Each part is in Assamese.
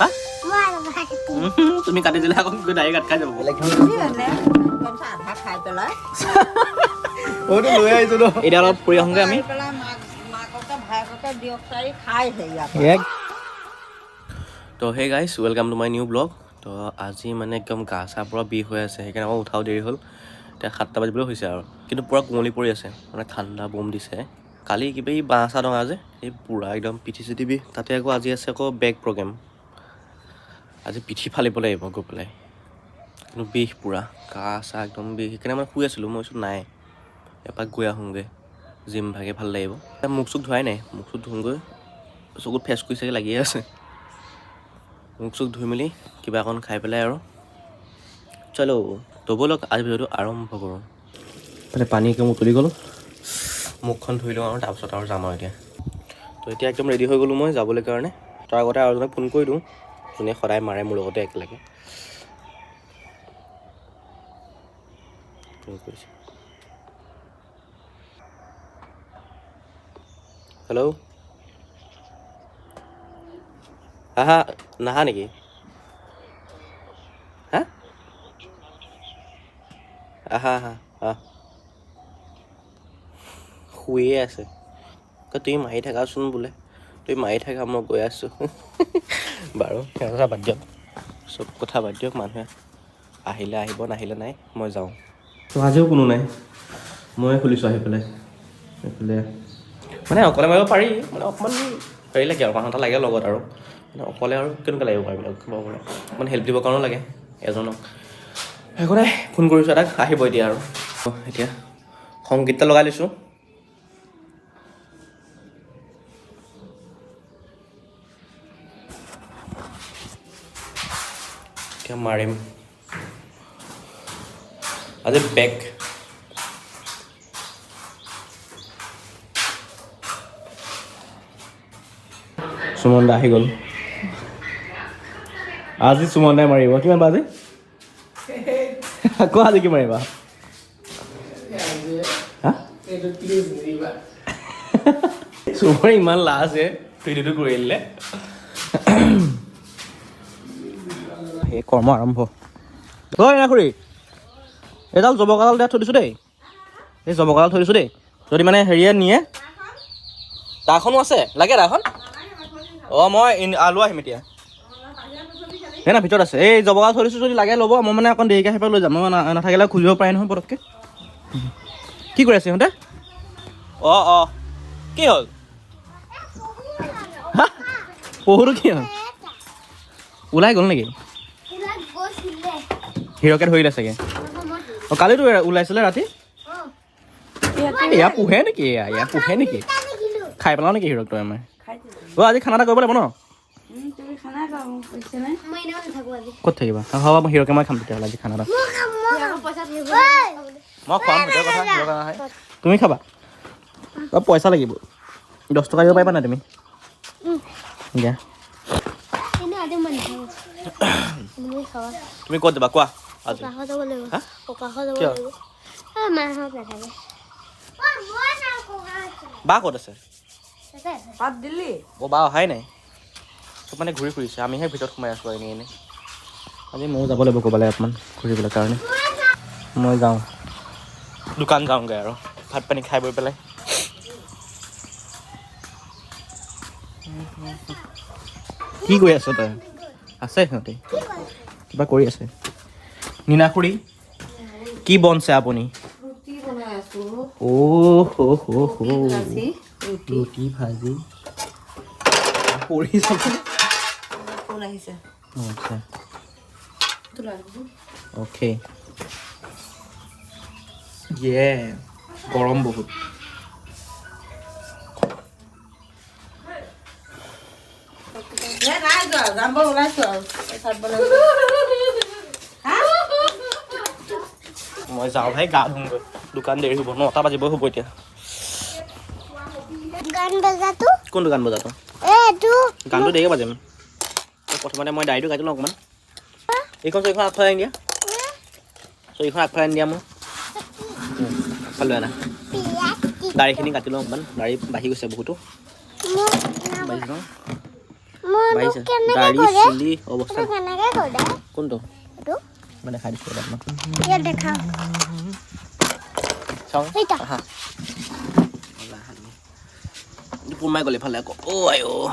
হা তুমি কাটি দিলে আকৌ ডাইৰেক্ট কাট খাই যাব আধা খাই পেলাই ওটো লৈ আহিছো ন এতিয়া অলপ ফুৰি আহোঁগে আমি মাককে ভায়েককে দিয়ক চাৰি খাই সেয়া তো hey guys welcome to my new blog তো আজি মানে একদম গা চা পূৰা বিষ হৈ আছে সেইকাৰণে আকৌ উঠাও দেৰি হ'ল এতিয়া 7টা বাজিবলৈ হৈছে আৰু কিন্তু পূৰা কুঁৱলী পৰি আছে মানে ঠাণ্ডা বম দিছে কালি কিবা এই বাঁহ চা ডঙা যে এই পূৰা একদম পিঠি চিঠি বিষ তাতে আকৌ আজি আছে আকৌ বেগ প্ৰগ্ৰেম আজি পিঠি ফালিব লাগিব গৈ পেলাই কিন্তু বিষ পূৰা গা চা একদম বিষ সেইকাৰণে মই শুই আছিলোঁ মই কৈছোঁ নাই এপাক গৈ আহোঁগৈ জিম ভাগে ভাল লাগিব মুখ চুখ ধোৱাই নাই মুখ চুখ ধুওঁগৈ চকুত ফেচ কৰি চাগে লাগিয়ে আছে মুখ চুখ ধুই মেলি কিবা অকণ খাই পেলাই আৰু চলো তো ব'লক আজি ভিডিঅ'টো আৰম্ভ কৰোঁ মানে পানী একদম উতলি গ'ল মুখখন ধুই লওঁ আৰু তাৰপিছত আৰু যাম আৰু এতিয়া তো এতিয়া একদম ৰেডি হৈ গ'লোঁ মই যাবলৈ কাৰণে তাৰ আগতে আৰু এজনক ফোন কৰি দিওঁ যোনে সদায় মাৰে মোৰ লগতে একেলগে ফোন কৰিছে হেল্ল' হা নাহা নেকি হা আহা শুয়ে আছে তুমি মাৰি থাকাচোন বোলে তুমি মাৰি থাকা মই গৈ আছোঁ বাৰু সেই কথা বাদ দিয়ক চব কথা বাদ দিয়ক মানুহে আহিলে আহিব নাহিলে নাই মই যাওঁ তো আজিও কোনো নাই মই খুলিছোঁ আহি পেলাই এইফালে মানে অকলে মাৰিব পাৰি মানে অকণমান হেৰি লাগে আৰু মানুহ এটা লাগে লগত আৰু মানে অকলে আৰু কেনেকুৱা লাগিব পাৰিবিলাক ল'বলৈ মানে হেল্প দিবৰ কাৰণেও লাগে এজনক একো নাই ফোন কৰিছোঁ এটাক আহিব এতিয়া আৰু এতিয়া সংগীতটা লগাই লৈছোঁ এতিয়া মাৰিম আজি বেক সুমন দা আহি গ'ল আজি সুমন দাই মাৰিব কিমান বাজি কোৱা আজি কি মাৰিবা সুমন ইমান লাজ ভিডিঅ'টো কৰি দিলে সেই কৰ্ম আৰম্ভ ঐ নাখুৰী এইডাল জবকাডাল দিয়া থৈ দিছোঁ দেই এই জবকাডাল থৈ দিছোঁ দেই যদি মানে হেৰিয়ে নিয়ে দাখনো আছে লাগে দাখন অঁ মই লৈ আহিম এতিয়া সেই না ভিতৰত আছে এই জবকাডাল থৈ দিছোঁ যদি লাগে ল'ব মই মানে অকণ দেৰিকৈ আহি পেলাই লৈ যাম মই নাথাকিলে খুলিব পাৰে নহয় পটককৈ কি কৰি আছে ইহঁতে অঁ কি হ'ল পহুটো কি হ'ল ওলাই গ'ল নেকি হিৰকে ধৰিলে চাগে অঁ কালিতো ওলাইছিলে ৰাতি এয়া পোহে নেকি এয়া পোহে নেকি খাই পেলাওঁ নেকি হিৰক তই মই অঁ আজি খানা এটা কৰিব লাগিব ন ক'ত থাকিবা হ'ব মই হিৰকে মই খাম তেতিয়াহ'লে আজি খানা এটা মই খুৱাম ভিতৰৰ কথা হিৰক আহে তুমি খাবা অঁ পইচা লাগিব 10 টকা দিব পাৰিবা নাই তুমি দিয়া তুমি ক'ত যাবা কোৱা আজি বা ক'ত আছে বা অহাই নাই চব মানে ঘূৰি ফুৰিছে আমিহে ভিতৰত সোমাই আছোঁ এনেই আজি ময়ো যাব লাগিব ক'ৰবালৈ অকণমান ঘূৰিবলৈ কাৰণে মই যাওঁ দোকান যাওঁগৈ আৰু ভাত পানী খাই বৈ পেলাই কি কৰি আছ তই আছে সিহঁতে কিবা কৰি আছে নীনাখুৰী কি বনছে আপুনি ৰুটি ভাজি পৰি যাব আচ্ছা অ'কে ইয়ে গৰম বহুত মই যাওঁ ভাই গা ধুমগৈ দোকান দেৰি হ'ব 9টা বাজিব হ'ব এতিয়া কোনটো গান বজাটো গানটো দেৰিকৈ বাজিম প্ৰথমতে মই দাড়িটো কাটি লওঁ অকণমান এইখন চৰিখন আগফালে আনি দিয়া চৰিখন আগফালে আনি দিয়া মোক আগফালে আনা দাড়িখিনি কাটি লওঁ অকণমান দাড়ি বাঢ়ি গৈছে বহুতো বাঢ়ি লওঁ বাঢ়িছে দাড়ি চুলি অৱস্থা কোনটো মানে দেখাই দিছোঁ আপোনাক চাওঁ আহা পুৰমাই গ'লে ইফালে আকৌ অ' আই অ'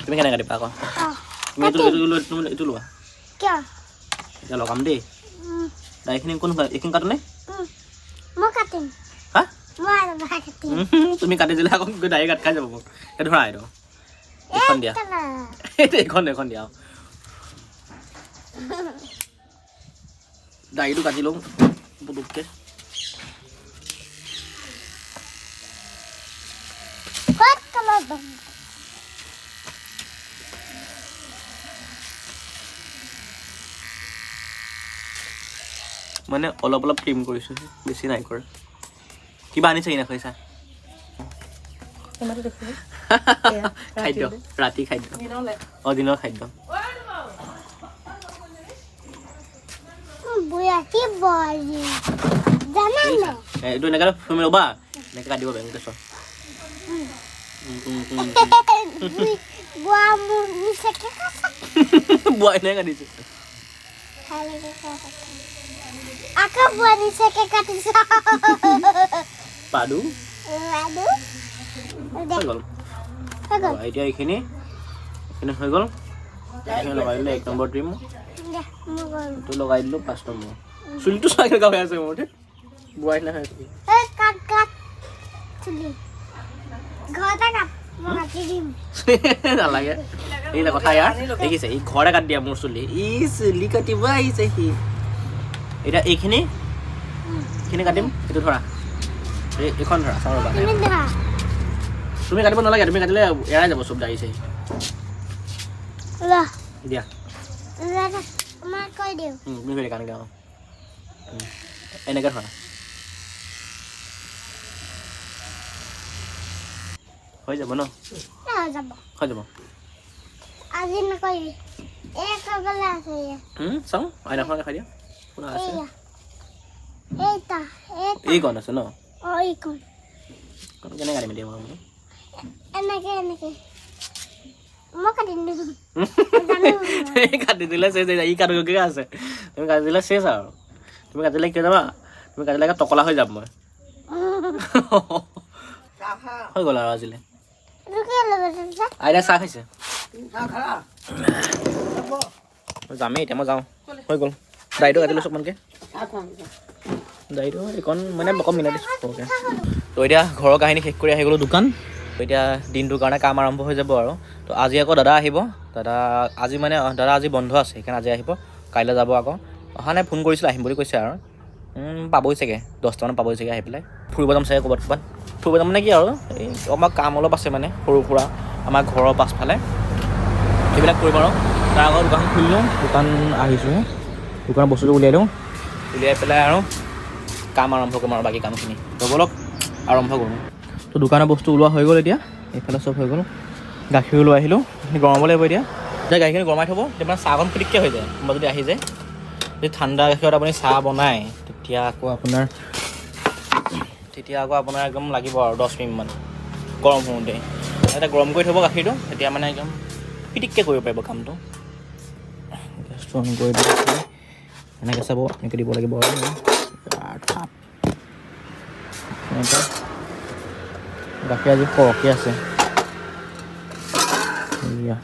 তুমি কেনেকৈ কাটিবা আকৌ তুমি এইটো লোৱা এতিয়া লগাম দেই দাড়িখিনি কোন এইখিনি কাটোনে হা তুমি কাটি দিলে আকৌ দাড়ি কাট খাই যাব মোক এই ধৰা এইটো এইখন দিয়া এইখন দিয়া দাড়িটো কাটি লওঁ পুটুককৈ মানে অলপ অলপ ট্ৰিম কৰিছোঁ বেছি নাই কৰা কিবা আনিছে কি নাখাইছা খাদ্য ৰাতি খাদ্য অঁ দিনৰ খাদ্য এইটো এনেকৈ ফুমি ল'বা এনেকৈ কাটিব পাৰিম এনেকৈ চোৱা বোৱা এনেকৈ কাটিছোঁ পাদু হৈ গ'ল এতিয়া এইখিনি হৈ গ'ল লগাই দিলোঁ 1 নম্বৰ ট্ৰিম এইটো লগাই দিলোঁ 5 নম্বৰ চুলিটো চাই কেনেকুৱা হৈ আছে মোৰ বোৱাই নাই নালাগে এইবিলাক কথা ইয়াৰ দেখিছে ই ঘৰতে কাটি দিয়া মোৰ চুলি ই চুলি কাটিব আহিছে সি এতিয়া এইখিনি কাটিম এইটো ধৰা এইখন ধৰা চাওঁ ৰ'বা তুমি কাটিব নালাগে তুমি কাটিলে এৰাই যাব চব দাড়ি চাই দিয়া তুমি কৰি কাণে গাওঁ এনেকৈ ধৰা হৈ যাব ন হৈ যাব চাওঁ আইনাখন দেখাই দিয়া কোনা আছে এইকণ আছে ন কেনেকৈ কাটিম এতিয়া কাটি দিলে চেচ ই কাটিবগৈ আছে তুমি কাটি দিলে চেচ আৰু তুমি কাটিলে কি যাবা তুমি কাটিলে টকলা হৈ যাম মই হৈ গ'ল আৰু আজিলৈ আইতা চাহ খাইছে যামেই এতিয়া মই যাওঁ হৈ গ'ল দাড়িটো কাটিলোঁ চবমানকৈ দাড়িটো এইকণ মানে অকণ মিলাই দিছোঁ সৰহকৈ তো এতিয়া ঘৰৰ কাহিনী শেষ কৰি আহি গ'লোঁ দোকান এতিয়া দিনটোৰ কাৰণে কাম আৰম্ভ হৈ যাব আৰু তো আজি আকৌ দাদা আহিব দাদা আজি বন্ধ আছে সেইকাৰণে আজি আহিব কাইলৈ যাব আকৌ অহা নাই ফোন কৰিছিলোঁ আহিম বুলি কৈছে আৰু পাবই চাগে 10টামান পাবই চাগে আহি পেলাই ফুৰিব যাম চাগে ক'ৰবাত ফুৰিব যাম মানে কি আৰু এই আমাৰ কাম অলপ আছে মানে সৰু সুৰা আমাৰ ঘৰৰ পাছফালে সেইবিলাক কৰিম আৰু তাৰ আগত দোকান খুলি লওঁ দোকান আহিছোঁহে দোকানৰ বস্তুটো উলিয়াই দিওঁ উলিয়াই পেলাই আৰু কাম আৰম্ভ কৰিম আৰু বাকী কামখিনি তো ব'লক আৰম্ভ কৰোঁ তো দোকানৰ বস্তু ওলোৱা হৈ গ'ল এতিয়া এইফালে চব হৈ গ'ল গাখীৰ লৈ আহিলোঁ সেইখিনি গৰমাব লাগিব এতিয়া গাখীৰখিনি গৰমাই থ'ব তেতিয়া মানে চাহকণ পিটিককৈ হৈ যায় কোনোবা যদি আহি যায় যদি ঠাণ্ডা গাখীৰত আপুনি চাহ বনায় তেতিয়া আকৌ আপোনাৰ একদম লাগিব আৰু 10 মিনিটমান গৰম হওঁতে এটা গৰম কৰি থ'ব গাখীৰটো তেতিয়া মানে একদম পিটিককৈ কৰিব পাৰিব কামটো গেছটো অন কৰি দিব এনেকৈ চাব এনেকৈ দিব লাগিব আৰু গাখীৰ আজি সৰহকৈ আছে এতিয়া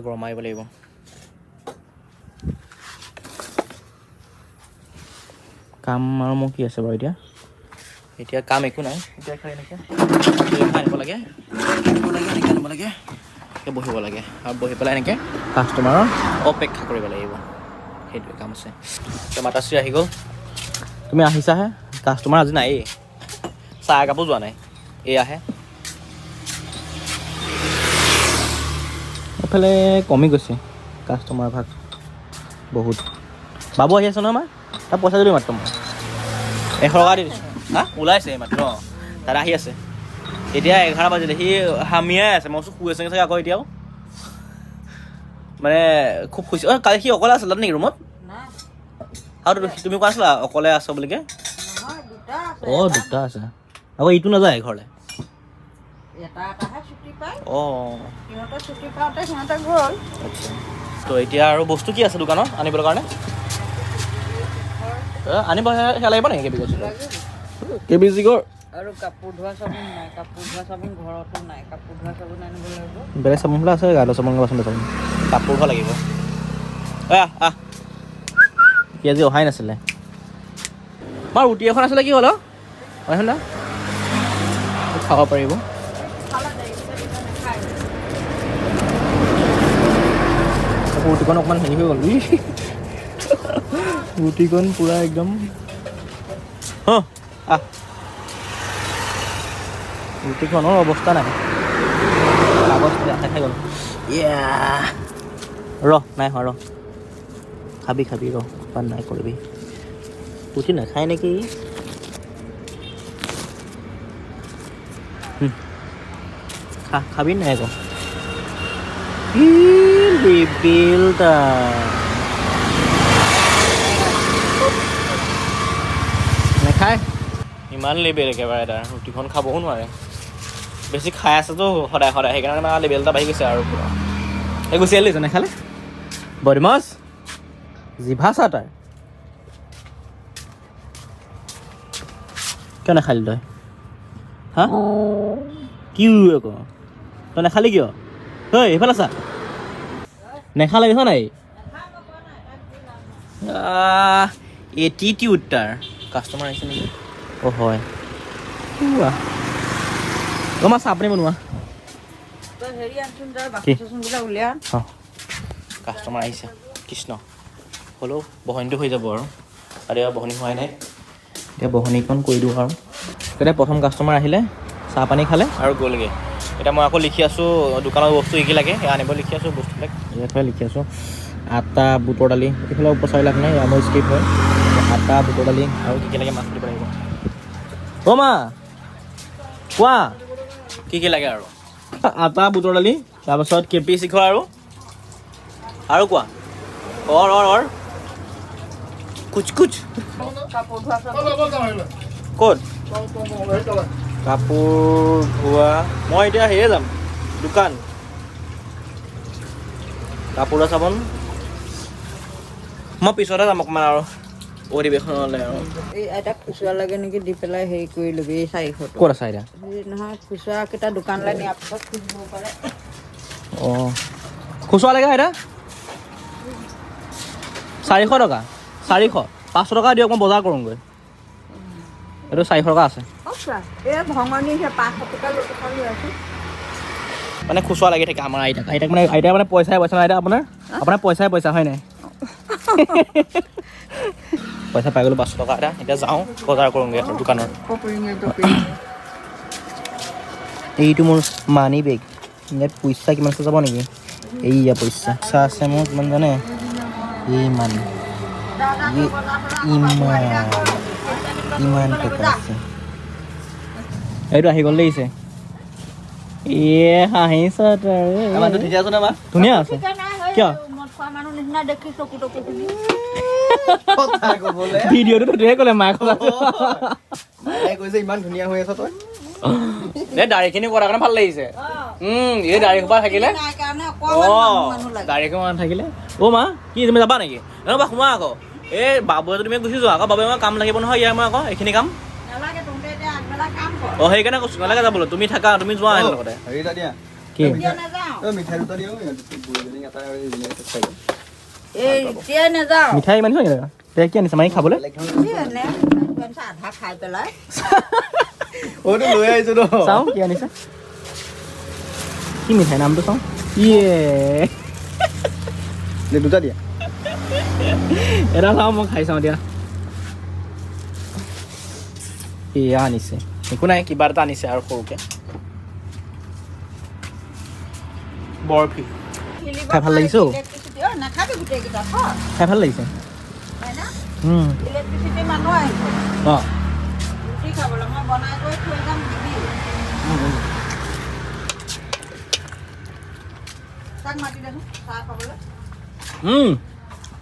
গৰম মাৰিব লাগিব কাম আৰু মোৰ কি আছে বাৰু এতিয়া কাম একো নাই এতিয়া খালি এনেকৈ আনিব লাগে বহিব লাগে আৰু বহি পেলাই এনেকৈ কাষ্টমাৰৰ অপেক্ষা কৰিব লাগিব সেইটোৱে কাম আছে এতিয়া মাতাশ্ৰী আহি গ'ল তুমি আহিছাহে কাষ্টমাৰ আজি নায়েই চাহ একাপো যোৱা নাই এই আহে এইফালে কমি গৈছে কাষ্টমাৰ ভাগ বহুত বাবু আহি আছে নহয় আমাৰ তাক পইচা দিলোঁ মাত্ৰ মই 100 টকা দি দিছোঁ হা ওলাইছে মাত্ৰ তাত আহি আছে এতিয়া 11 বাজিলে সি হামিয়াই আছে মই শুই আছে চাগে আকৌ এতিয়াও মানে খুব খুচি কালি সি অকলে আছিলে নেকি ৰুমত আৰু তুমি কোৱা আছিলা অকলে আছ বুলিকে অঁ 2টা আছে আকৌ ইটো নাযায় ঘৰলৈ এটা এটাহে ছুটি পায় অঁ সিহঁতে ছুটি পাওঁতে সিহঁতে গ'ল আচ্ছা তো এতিয়া আৰু বস্তু কি আছে দোকানত আনিবৰ কাৰণে আনিব সেয়া লাগিব নেকি কেবি জিগৰ আৰু কাপোৰ ধোৱা চাবোন নাই কাপোৰ ধোৱা চাবোন ঘৰতো নাই কাপোৰ ধোৱা চাবোন আনিব লাগিব বেলেগ চাবোনবিলাক আছে গা ধোৱা চাবোন বাচন চাবোন কাপোৰ ধোৱা লাগিব আহ কি আজি অহাই নাছিলে আমাৰ ৰুটি এখন আছিলে কি হ'ল হয় শুনা খাব পাৰিব ৰুটিখন অকণমান হেৰি হৈ গ'ল ৰুটিখন পূৰা একদম ৰুটিখনৰ অৱস্থা নাই কাগজ খাই গ'ল নাই হোৱা খাবি পান নাই কৰিবি পুঠি নাখায় নেকি খাবি নাই আকৌ নাখায় ইমান লেবেল একেবাৰে তাৰ ৰুটিখন খাবও নোৱাৰে বেছি খাই আছেতো সদায় সেইকাৰণে মানে লেবেল এটা বাঢ়ি গৈছে আৰু পুৰা এই গুচি আহিছে নাখালে বদমাছ জিভা চা তাৰ কিয় নাখালি তই হা কি আকৌ তই নাখালি কিয় ঐ এইফালে চা নেখালে দেখ নাই এটিটিউড তাৰ কাষ্টমাৰ আহিছে নেকি অঁ হয় তোমাৰ চাহ পানী বনোৱা কাষ্টমাৰ আহিছে কৃষ্ণ হ'লেও বহনীটো হৈ যাব আৰু এতিয়া বহনী হোৱাই নাই এতিয়া বহনীখন কৰি দিওঁ আৰু তেতিয়া প্ৰথম কাষ্টমাৰ আহিলে চাহ পানী খালে আৰু গ'লগৈ এতিয়া মই আকৌ লিখি আছোঁ দোকানৰ বস্তু কি কি লাগে আনিব লিখি আছোঁ বস্তুবিলাক এইফালে লিখি আছোঁ আটা বুটৰ দালি এইফালে উপচাৰি লাভ নাই মোৰ স্কিপ হয় আটা বুটৰ দালি আৰু কি কি লাগে মাছ দিব লাগিব অ' মা কোৱা কি কি লাগে আৰু আটা বুটৰ দালি তাৰপাছত কেপি চিখৰ আৰু কোৱা অৰ কুচ ক'ত কাপোৰ ধোৱা মই এতিয়া হেৰিয়ে যাম দোকান কাপোৰৰ চাবোন মই পিছতে যাম অকণমান আৰু অধিৱেশনলৈ আৰু এই এটা খুচুৰা লাগে নেকি দি পেলাই হেৰি কৰি ল'বি এই 400 ক'ত আছা এতিয়া নহয় খুচুৰাকেইটা দোকানলৈ নিয়াৰ পিছত খুজিব পাৰে অঁ খুচুৰা লাগে এতিয়া 400 টকা 500 টকা দিয়ক মই বজাৰ কৰোঁগৈ এইটো 400 টকা আছে এই ভঙনি 500 টকা লৈ আছোঁ মানে খুচুৰা লাগি থাকে আমাৰ আইতাক মানে পইচা নাই আপোনাৰ পইচা হয় নাই পইচা পাই গ'লোঁ 500 টকা এতিয়া যাওঁ বজাৰ কৰোঁগৈ আৰু দোকানৰ এইটো মোৰ মানি বেগ ইয়াত পইচা কিমান আছে যাব নেকি এইয়া পইচা আছে মোৰ কিমান জানে ইমান টকা আছে এইটো আহি গ'ল দেখিছে হাঁহিছ ধুনীয়া আছে কিয় ভিডিঅ'টো ধুনীয়া ক'লে মায়ে কৈছে ইমান ধুনীয়া হৈ আছ তই দাড়িখিনি কৰাৰ কাৰণে ভাল লাগিছে এই দাড়ি সোপা থাকিলে দাড়িখন থাকিলে অ' মা কি তুমি যাবা নেকি বা সোমা আকৌ এই বাবুৱে তুমি গুচি যোৱা আকৌ বাবুৱে মই কাম লাগিব নহয় ইয়াৰ মই আকৌ এইখিনি কাম অঁ সেইকাৰণে কৈছোঁ নালাগে যাবলৈ তুমি থাকা তুমি যোৱা লগতে কি মিঠাই ইমান কি আনিছে মাৰি খাবলৈ চাওঁ কি আনিছে কি মিঠাই নামটো চাওঁ দুটা দিয়া এটা চাওঁ মই খাই চাওঁ দিয়া এয়া আনিছে একো নাই কিবা এটা আনিছে আৰু সৰুকৈ বৰফি খাই ভাল লাগিছে খাই ভাল লাগিছে অঁ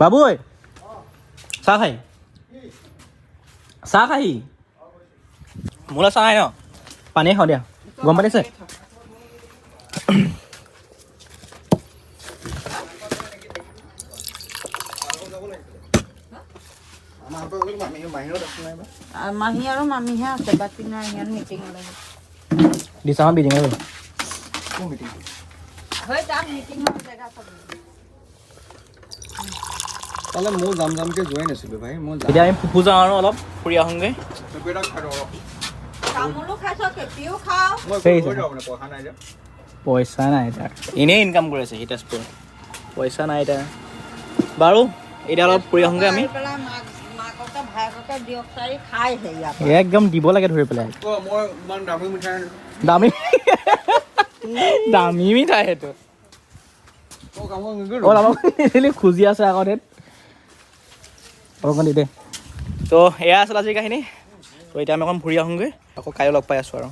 বাবু ঐ চাহ খাই মোলৈ চাহ খাই ন পানীয়ে খাওঁ দিয়া গম পাইছে মাহী আৰু মামীহে আছে বাকী নাই সিহঁত মিটিঙলৈ দিছামান বিডিঙে গ'ল হৈ তাত মিটিঙৰ জেগা চাব তাহলে মই যামকে যোৱাই নাছিলোঁ ভাই মই এতিয়া আমি ফুফু যাওঁ আৰু অলপ ফুৰি আহোঁগৈ তামোলো খাইছ কেপিও খাওঁ পইচা নাই তাৰ এনেই ইনকাম কৰি আছে সি তেজপুৰ পইচা নাই তাৰ বাৰু এতিয়া অলপ ফুৰি আহোঁগৈ আমি মাককে ভায়েককে দিয়ক চাৰি খাই সেয়া একদম দিব লাগে ধৰি পেলাই মই ইমান দামী মিঠাই দামী দামী মিঠাই সেইটো খুজি আছে আকৌ দেত অকণ দি দে তো এয়া আছিল আজিৰ কাহিনী তো এতিয়া আমি অকণ ফুৰি আহোঁগৈ আকৌ কাইলৈ লগ পাই আছোঁ আৰু